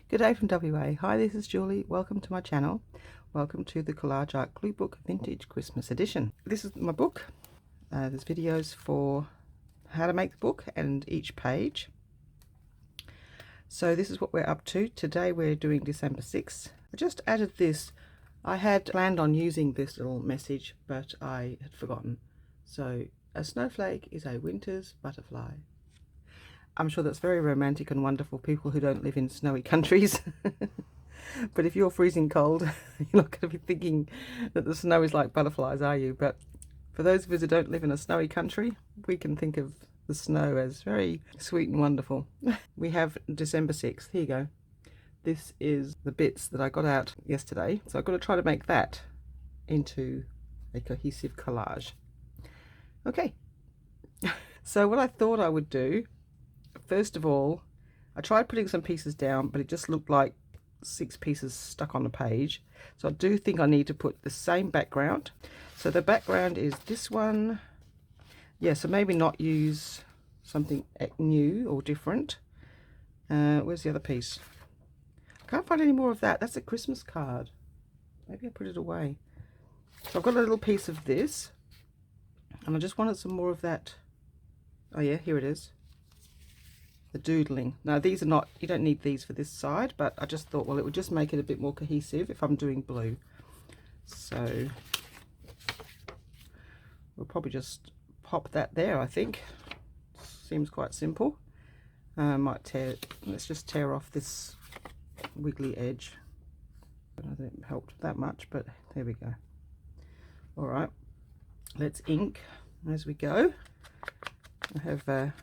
Good day from WA. Hi, this is Julie. Welcome to my channel. Welcome to the Collage Art Glue Book Vintage Christmas Edition. This is my book. There's videos for how to make the book and each page. So this is what we're up to. Today we're doing December 6th. I just added this. I had planned on using this little message, but I had forgotten. So, a snowflake is a winter's butterfly. I'm sure that's very romantic and wonderful, people who don't live in snowy countries. But if you're freezing cold, you're not going to be thinking that the snow is like butterflies, are you? But for those of us who don't live in a snowy country, we can think of the snow as very sweet and wonderful. We have December 6th. Here you go. This is the bits that I got out yesterday. So I've got to try to make that into a cohesive collage. Okay. So what I thought I would do, first of all, I tried putting some pieces down, but it just looked like 6 pieces stuck on the page. So I do think I need to put the same background. So the background is this one. Yeah, so maybe not use something new or different. Where's the other piece? I can't find any more of that. That's a Christmas card. Maybe I put it away. So I've got a little piece of this, and I just wanted some more of that. Oh yeah, here it is. The doodling. Now these are not, you don't need these for this side, but I just thought, well, it would just make it a bit more cohesive if I'm doing blue. So we'll probably just pop that there, I think. Seems quite simple. Let's just tear off this wiggly edge. I don't think it helped that much, but there we go. All right, let's ink as we go. I have a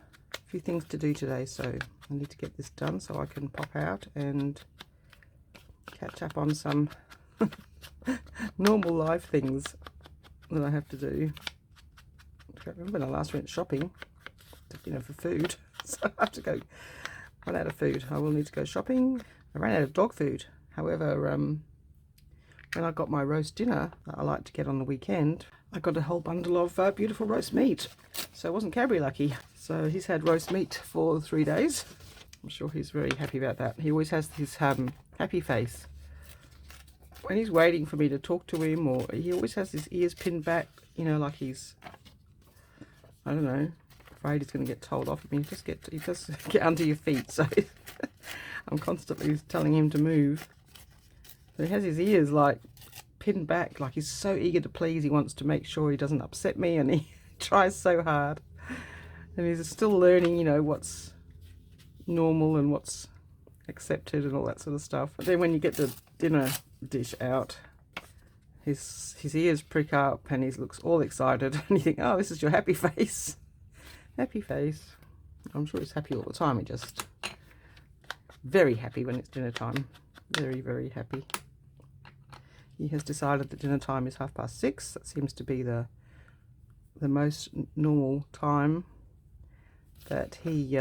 few things to do today, so I need to get this done so I can pop out and catch up on some normal life things that I have to do. I can't remember when I last went shopping, for food. So I have to run out of food. I will need to go shopping. I ran out of dog food. However, when I got my roast dinner that I like to get on the weekend, I got a whole bundle of beautiful roast meat. So I wasn't Cadbury lucky. So he's had roast meat for 3 days. I'm sure he's very happy about that. He always has his happy face. When he's waiting for me to talk to him, or he always has his ears pinned back, like he's, I don't know, afraid he's going to get told off. I mean, he does get under your feet. So I'm constantly telling him to move. So he has his ears like pinned back, like he's so eager to please. He wants to make sure he doesn't upset me, and he tries so hard. And he's still learning, what's normal and what's accepted and all that sort of stuff. But then when you get the dinner dish out, his ears prick up and he looks all excited, and you think, oh, this is your happy face. Happy face. I'm sure he's happy all the time. He just very happy when it's dinner time. Very, very happy. He has decided that dinner time is 6:30. That seems to be the most normal time that he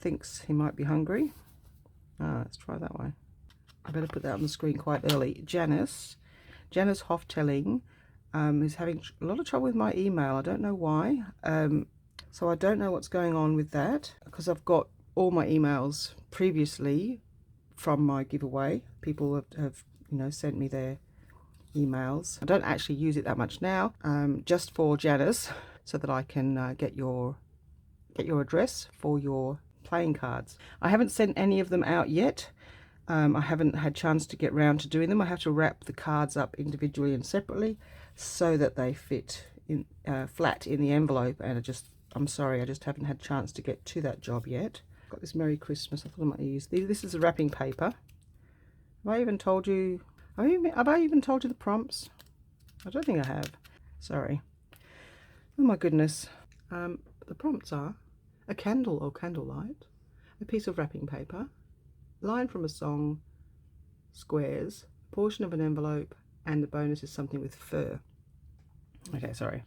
thinks he might be hungry. Let's try that way. I better put that on the screen quite early. Janice Hoftelling is having a lot of trouble with my email. I don't know why. So I don't know what's going on with that, because I've got all my emails previously from my giveaway. People have sent me their emails. I don't actually use it that much now, just for Janice, so that I can get your address for your playing cards. I haven't sent any of them out yet. I haven't had chance to get round to doing them. I have to wrap the cards up individually and separately so that they fit in flat in the envelope, and I'm sorry, I just haven't had chance to get to that job yet. Got this Merry Christmas. I thought I might use these. This is the wrapping paper. Have I even told you? Have I even told you the prompts? I don't think I have. Sorry. Oh my goodness. The prompts are a candle or candlelight, a piece of wrapping paper, line from a song, squares, portion of an envelope, and the bonus is something with fur. Okay, sorry.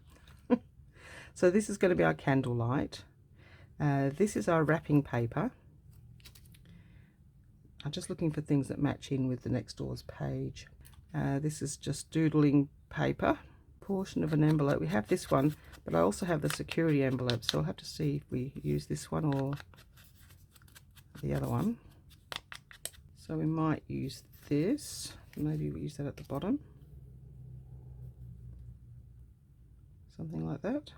So this is going to be our candlelight. This is our wrapping paper. I'm just looking for things that match in with the next door's page. This is just doodling paper. Portion of an envelope. We have this one, but I also have the security envelope, so I'll have to see if we use this one or the other one. So we might use this. Maybe we use that at the bottom. Something like that.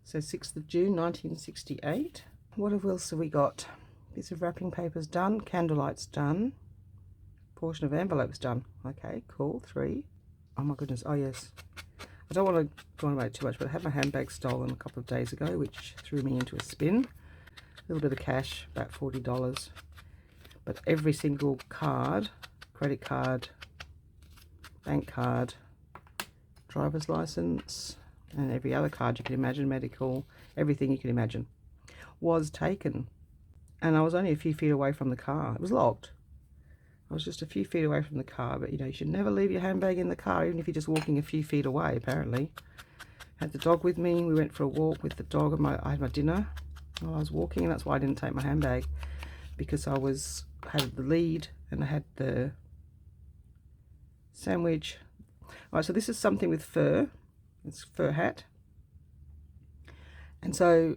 So 6th of June 1968. What else have we got? Piece of wrapping paper's done. Candlelight's done. Portion of envelope's done. Okay, cool. 3. Oh my goodness. Oh yes. I don't want to go on about it too much, but I had my handbag stolen a couple of days ago, which threw me into a spin. A little bit of cash, about $40. But every single card, credit card, bank card, driver's license, and every other card you can imagine, medical, everything you can imagine, was taken. And I was only a few feet away from the car. It was locked. I was just a few feet away from the car, but you know, you should never leave your handbag in the car, even if you're just walking a few feet away, apparently. Had the dog with me. We went for a walk with the dog, and I had my dinner while I was walking, and that's why I didn't take my handbag, because I had the lead and I had the sandwich. Alright, so this is something with fur. It's a fur hat. And so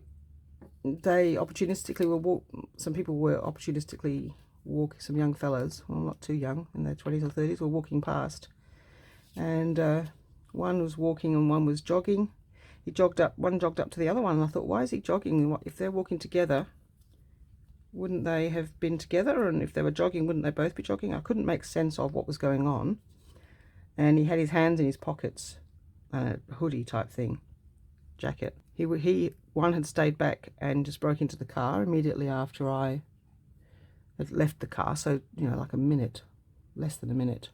they opportunistically some people were opportunistically walking, some young fellas, well, not too young, in their 20s or 30s, were walking past. And one was walking and one was jogging. One jogged up to the other one, and I thought, why is he jogging? If they're walking together, wouldn't they have been together? And if they were jogging, wouldn't they both be jogging? I couldn't make sense of what was going on. And he had his hands in his pockets, a hoodie type thing, jacket. One had stayed back and just broke into the car immediately after I had left the car. So, you know, like a minute, less than a minute.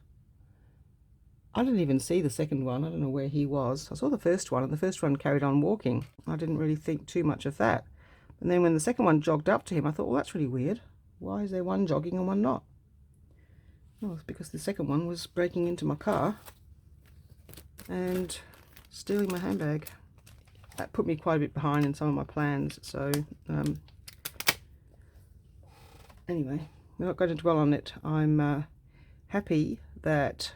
I didn't even see the second one. I don't know where he was. I saw the first one, and the first one carried on walking. I didn't really think too much of that. And then when the second one jogged up to him, I thought, well, that's really weird. Why is there one jogging and one not? Well, it's because the second one was breaking into my car and stealing my handbag. That put me quite a bit behind in some of my plans. So, anyway, we're not going to dwell on it. I'm happy that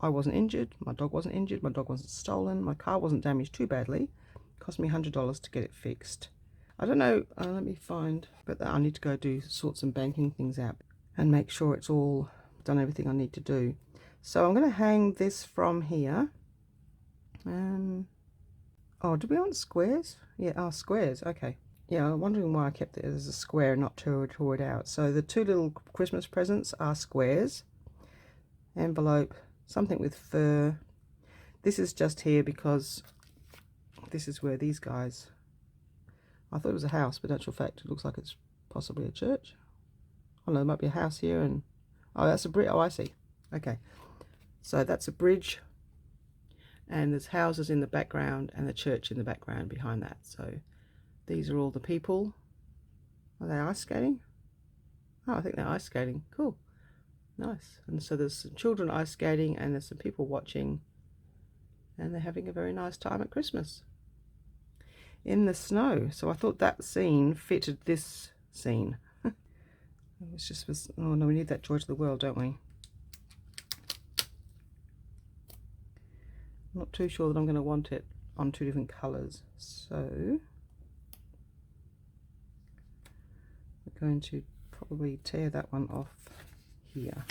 I wasn't injured, my dog wasn't injured, my dog wasn't stolen, my car wasn't damaged too badly. It cost me $100 to get it fixed. I don't know, let me find, but I need to go sort some banking things out and make sure it's all done, everything I need to do. So I'm going to hang this from here. Oh, do we want squares? Yeah, squares, okay. Yeah, I'm wondering why I kept it as a square and not tore it out. So the two little Christmas presents are squares. Envelope, something with fur. This is just here because this is where these guys, I thought it was a house, but in actual fact it looks like it's possibly a church. Oh no, there might be a house here, and oh, that's a bridge. Oh, I see. Okay, so that's a bridge, and there's houses in the background and the church in the background behind that. So these are all the people. Are they ice skating? Oh, I think they're ice skating. Cool. Nice. And so there's some children ice skating, and there's some people watching, and they're having a very nice time at Christmas in the snow. So I thought that scene fitted this scene. It's just, oh no, we need that joy to the world, don't we? I'm not too sure that I'm going to want it on two different colours, so we're going to probably tear that one off here.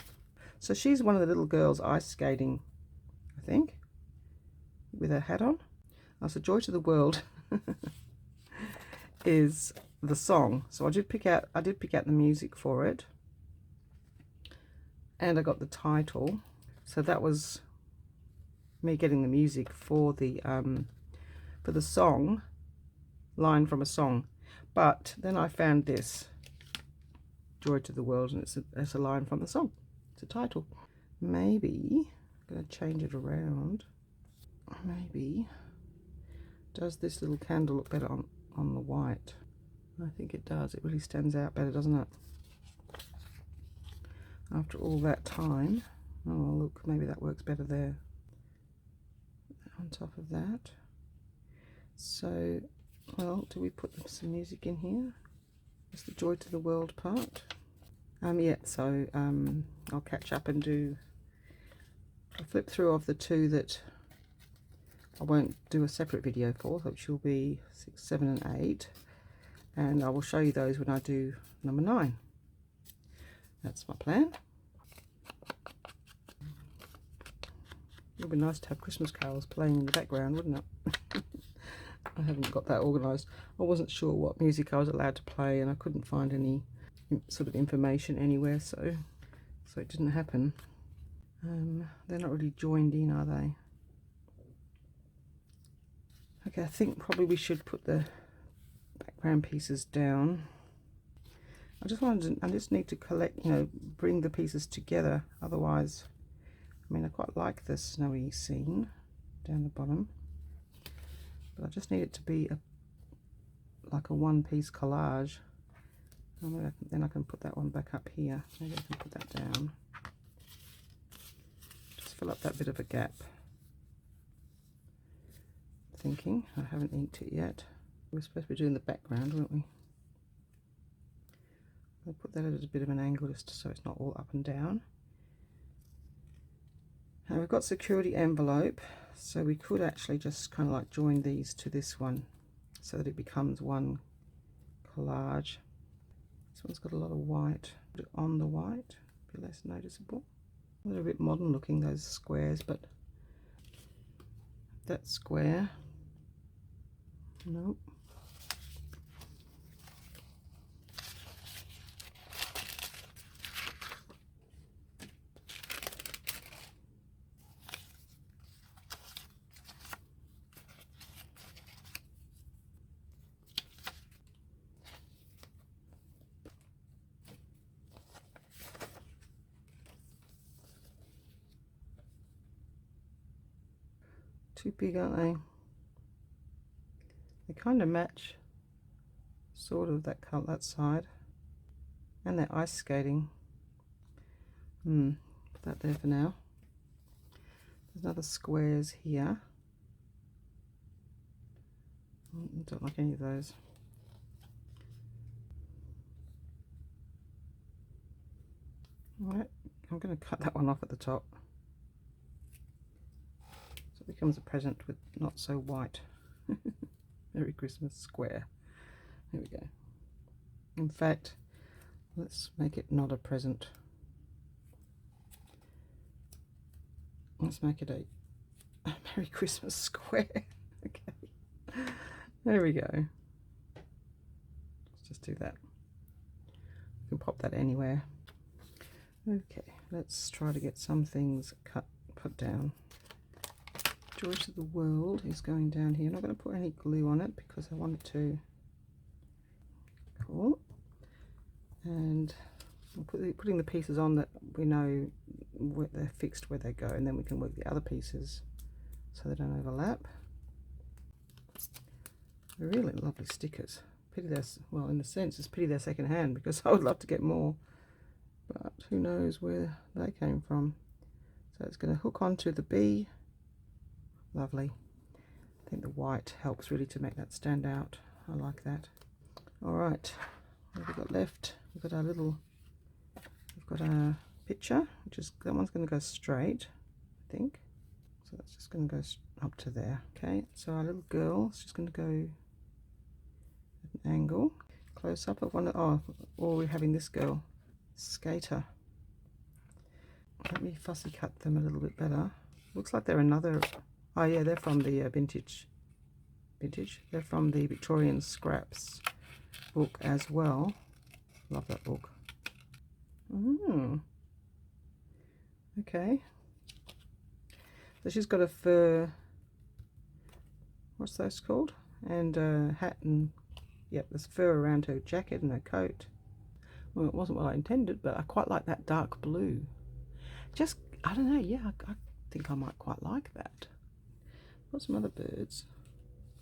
So she's one of the little girls ice skating, I think, with her hat on. Oh, so Joy to the World is the song. So I did pick out the music for it, and I got the title. So that was me getting the music for the song, line from a song. But then I found this, Joy to the World, and it's a line from the song. It's a title. Maybe I'm going to change it around. Maybe, does this little candle look better on the white? I think it does. It really stands out better, doesn't it? After all that time. Oh look, maybe that works better there. On top of that. So, well, do we put some music in here? It's the Joy to the World part. Yeah, so I'll catch up and I'll flip through of the two that I won't do a separate video for, which will be 6, 7 and 8, and I will show you those when I do number 9. That's my plan. It would be nice to have Christmas carols playing in the background, wouldn't it? I haven't got that organised. I wasn't sure what music I was allowed to play, and I couldn't find any sort of information anywhere, so it didn't happen. They're not really joined in, are they? Okay, I think probably we should put the background pieces down. I just need to collect, bring the pieces together. Otherwise, I mean, I quite like the snowy scene down the bottom, but I just need it to be like a one-piece collage. And then I can put that one back up here. Maybe I can put that down. Just fill up that bit of a gap. Thinking, I haven't inked it yet. We're supposed to be doing the background, weren't we? I'll put that at a bit of an angle just so it's not all up and down. And we've got security envelope, so we could actually just kind of like join these to this one so that it becomes one collage. This one's got a lot of white. Put it on the white, be less noticeable. They're a bit modern looking, those squares, but that square, nope. Too big, aren't they? They kind of match sort of that colour, that side, and they're ice skating. Put that there for now. There's another squares here. I don't like any of those. Alright, I'm going to cut that one off at the top. It becomes a present with not so white. Merry Christmas square. There we go. In fact, let's make it not a present. Let's make it a Merry Christmas square. Okay. There we go. Let's just do that. You can pop that anywhere. Okay, let's try to get some things put down. Joy to the World is going down here. I'm not going to put any glue on it because I want it to. Cool. And I'm putting the pieces on that we know where they're fixed, where they go, and then we can work the other pieces so they don't overlap. They're really lovely stickers. Pity they're, well, in a sense, it's pity they're second hand because I would love to get more, but who knows where they came from. So it's going to hook onto the bee. Lovely. I think the white helps really to make that stand out. I like that. Alright, what have we got left? We've got a picture, which is, that one's going to go straight, I think. So that's just going to go up to there. Okay, so our little girl is just going to go at an angle. Close up of one, or we're having this girl, skater. Let me fussy cut them a little bit better. Looks like they're another. Oh yeah, they're from the vintage. They're from the Victorian Scraps book as well. Love that book. Okay. So she's got a fur. What's those called? And a hat, and yep, there's fur around her jacket and her coat. Well, it wasn't what I intended, but I quite like that dark blue. Just, I don't know. Yeah, I think I might quite like that. Got some other birds.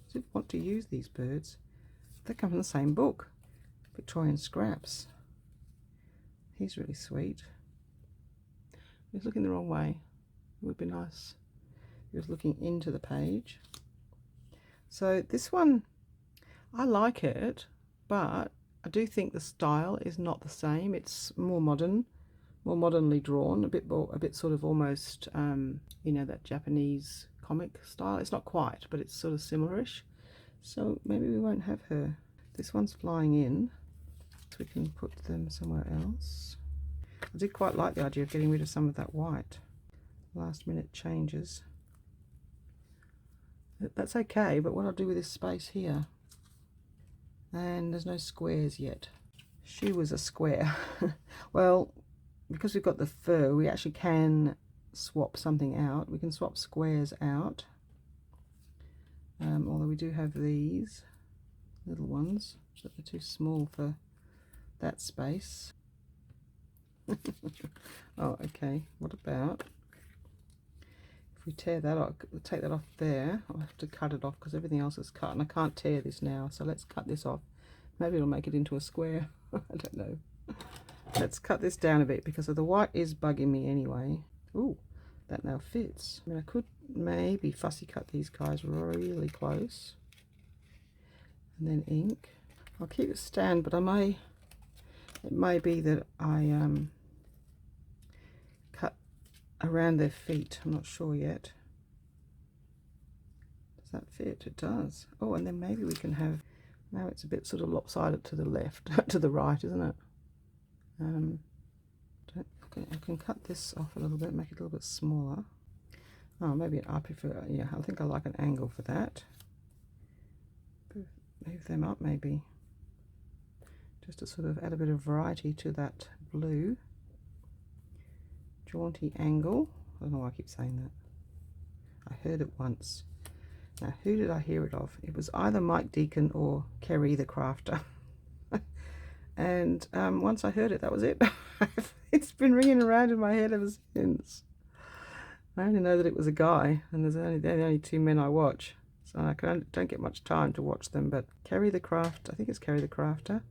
So if you want to use these birds, they come from the same book, Victorian Scraps. He's really sweet. He's looking the wrong way. It would be nice if he was looking into the page. So this one, I like it, but I do think the style is not the same. It's more modern, more modernly drawn, a bit sort of almost, you know, that Japanese comic style. It's not quite, but it's sort of similarish. So maybe we won't have her. This one's flying in, so we can put them somewhere else. I did quite like the idea of getting rid of some of that white. Last minute changes. That's okay, but what I'll do with this space here, and there's no squares yet. She was a square. Well, because we've got the fur, we actually can swap something out. We can swap squares out, although we do have these little ones, but they're too small for that space. Oh, okay, what about if we tear that off, take that off there. I'll have to cut it off because everything else is cut and I can't tear this now, so let's cut this off. Maybe it'll make it into a square. I don't know. Let's cut this down a bit because the white is bugging me anyway. Ooh, that now fits. I mean, I could maybe fussy cut these guys really close and then ink. I'll keep it stand, but it may be that I cut around their feet. I'm not sure yet. Does that fit? It does. Oh, and then maybe we can have, now it's a bit sort of lopsided to the left, to the right, isn't it? I can cut this off a little bit, make it a little bit smaller. Oh, maybe I prefer, yeah, I think I like an angle for that. Move them up maybe, just to sort of add a bit of variety to that blue. Jaunty angle. I don't know why I keep saying that. I heard it once. Now, who did I hear it of? It was either Mike Deacon or Kerry the Crafter. And once I heard it, that was it. It's been ringing around in my head ever since. I only know that it was a guy, and they're the only two men I watch, so I don't get much time to watch them. But Kerry the Craft, I think it's Kerry the Crafter,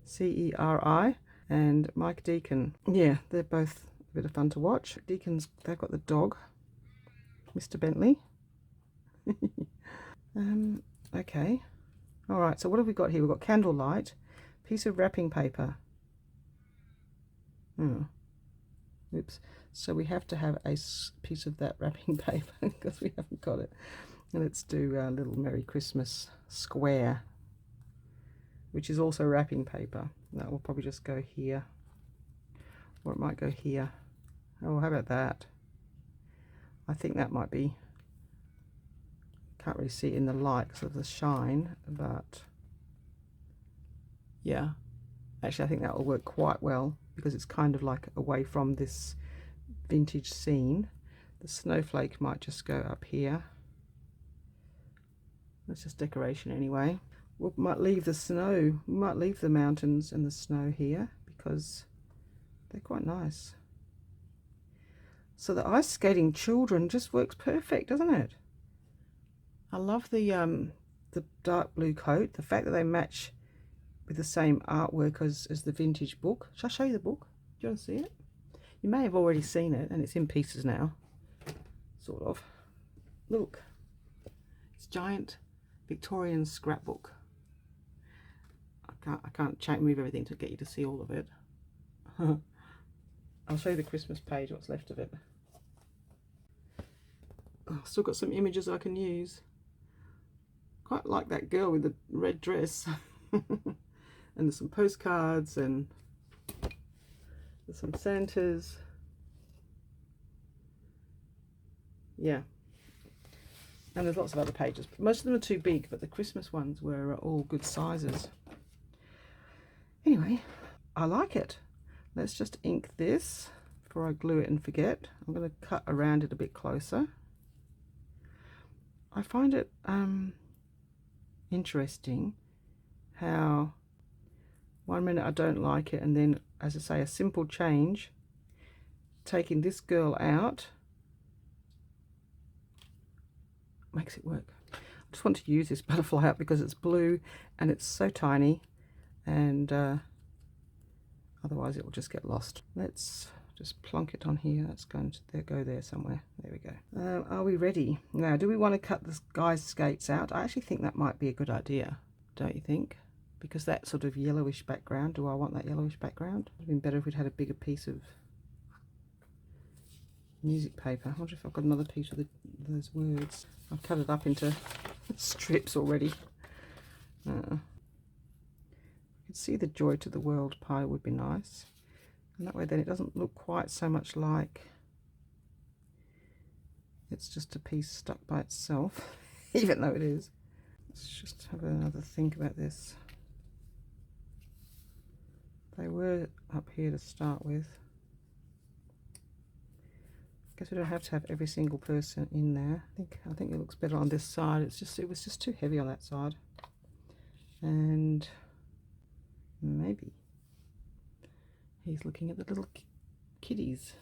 C-E-R-I, and Mike Deacon. Yeah, they're both a bit of fun to watch. Deacon's, they've got the dog, Mr. Bentley. Okay, all right. So what have we got here? We've got candlelight. Piece of wrapping paper. Oh, oops. So we have to have a piece of that wrapping paper because we haven't got it. And let's do a little Merry Christmas square, which is also wrapping paper. That will probably just go here, or it might go here. Oh, how about that? I think that might be, can't really see it in the light because of the shine, but yeah, actually I think that will work quite well because it's kind of like away from this vintage scene. The snowflake might just go up here. That's just decoration anyway. We might leave the snow, we might leave the mountains and the snow here because they're quite nice. So the ice skating children just works perfect, doesn't it? I love the dark blue coat, the fact that they match with the same artwork as the vintage book. Shall I show you the book? Do you want to see it? You may have already seen it, and it's in pieces now, sort of. Look, it's giant Victorian scrapbook. I can't move everything to get you to see all of it. I'll show you the Christmas page, what's left of it. Oh, I've still got some images I can use. Quite like that girl with the red dress. And there's some postcards and there's some Santas. Yeah. And there's lots of other pages. Most of them are too big, but the Christmas ones were all good sizes. Anyway, I like it. Let's just ink this before I glue it and forget. I'm going to cut around it a bit closer. I find it interesting how one minute I don't like it, and then, as I say, a simple change, taking this girl out, makes it work. I just want to use this butterfly up because it's blue and it's so tiny, and otherwise it will just get lost. Let's just plonk it on here. That's going to go there somewhere. There we go. Are we ready? Now, do we want to cut this guy's skates out? I actually think that might be a good idea, don't you think? Because that sort of yellowish background, do I want that yellowish background? It would have been better if we'd had a bigger piece of music paper. I wonder if I've got another piece of those words. I've cut it up into strips already. You can see the Joy to the World pie would be nice. And that way then it doesn't look quite so much like it's just a piece stuck by itself, even though it is. Let's just have another think about this. They were up here to start with. I guess we don't have to have every single person in there. I think it looks better on this side. It was just too heavy on that side. And maybe he's looking at the little kitties.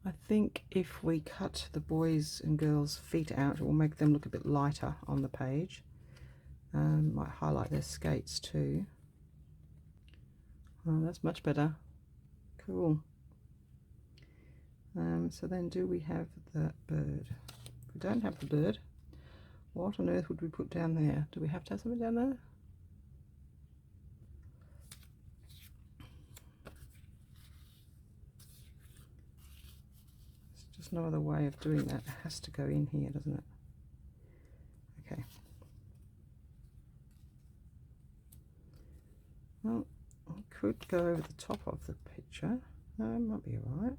I think if we cut the boys and girls' feet out, it will make them look a bit lighter on the page. Might highlight their skates too. Oh, that's much better. Cool. So then, do we have the bird? If we don't have the bird, what on earth would we put down there? Do we have to have something down there? There's just no other way of doing that. It has to go in here, doesn't it? Okay. Well, I could go over the top of the picture. No, it might be alright.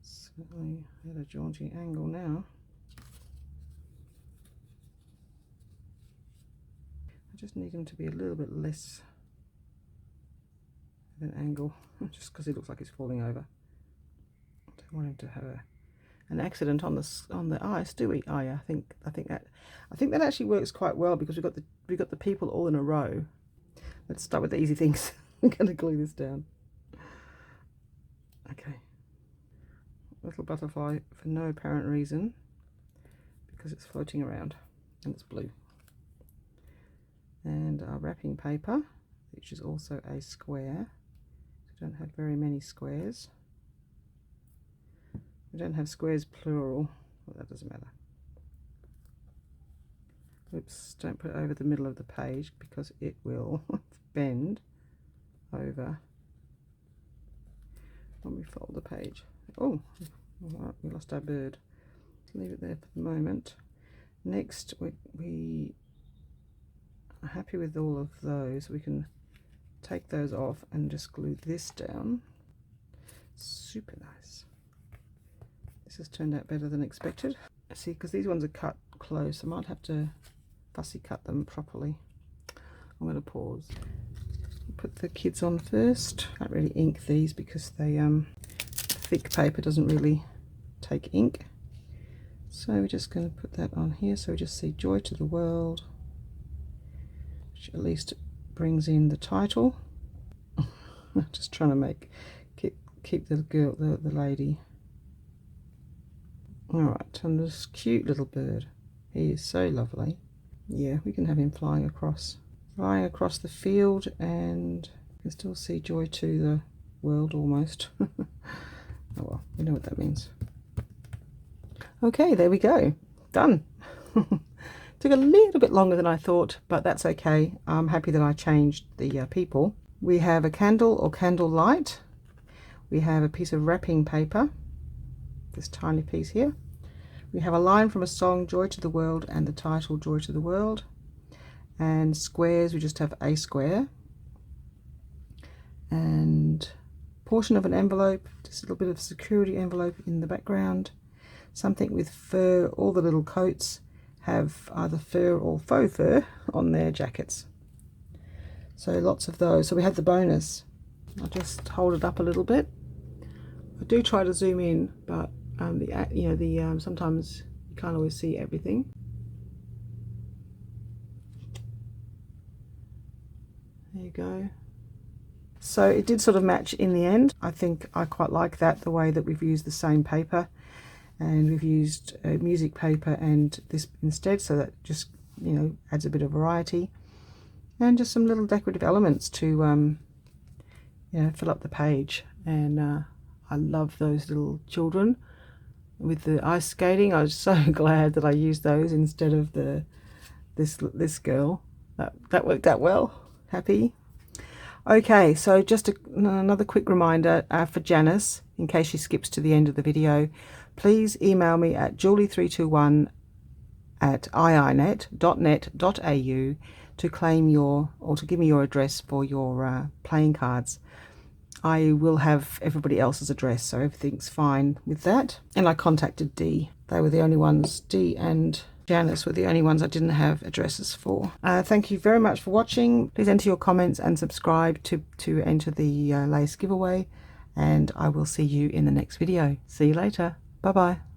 Certainly at a jaunty angle now. I just need him to be a little bit less of an angle, just because he looks like he's falling over. I don't want him to have an accident on the ice, do we? Oh yeah, I think that actually works quite well, because we've got the people all in a row. Let's start with the easy things. I'm going to glue this down. Okay. Little butterfly for no apparent reason, because it's floating around and it's blue. And our wrapping paper, which is also a square. We don't have very many squares. We don't have squares plural, but that doesn't matter. Oops, don't put it over the middle of the page, because it will bend over when we fold the page. Oh, alright, we lost our bird. Leave it there for the moment. Next, we are happy with all of those. We can take those off and just glue this down. Super nice. This has turned out better than expected. See, because these ones are cut close, I might have to fussy cut them properly. I'm going to pause. Put the kids on first. Can't really ink these because they thick paper doesn't really take ink. So we're just going to put that on here, so we just see Joy to the World, which at least brings in the title. Just trying to keep the girl, the lady. Alright, and this cute little bird. He is so lovely. Yeah, we can have him flying across the field, and you can still see Joy to the World almost. Oh well, we know what that means. Okay, there we go. Done. Took a little bit longer than I thought, but that's okay. I'm happy that I changed the people. We have a candle or candle light. We have a piece of wrapping paper, this tiny piece here. We have a line from a song, Joy to the World, and the title, Joy to the World. And squares, we just have a square. And portion of an envelope, just a little bit of security envelope in the background. Something with fur. All the little coats have either fur or faux fur on their jackets. So lots of those. So we have the bonus. I'll just hold it up a little bit. I do try to zoom in, but sometimes you can't always see everything. There you go. So it did sort of match in the end. I think I quite like that, the way that we've used the same paper, and we've used music paper and this instead, so that just adds a bit of variety, and just some little decorative elements to fill up the page. And I love those little children with the ice skating. I was so glad that I used those instead of this girl. That worked out well. Happy. Okay, so just another quick reminder for Janice, in case she skips to the end of the video. Please email me at julie321@iinet.net.au to claim your, or to give me your address for your playing cards. I will have everybody else's address, so everything's fine with that. And I contacted Dee. They were the only ones, Dee and Janice were the only ones I didn't have addresses for. Thank you very much for watching. Please enter your comments and subscribe to enter the lace giveaway. And I will see you in the next video. See you later. Bye bye.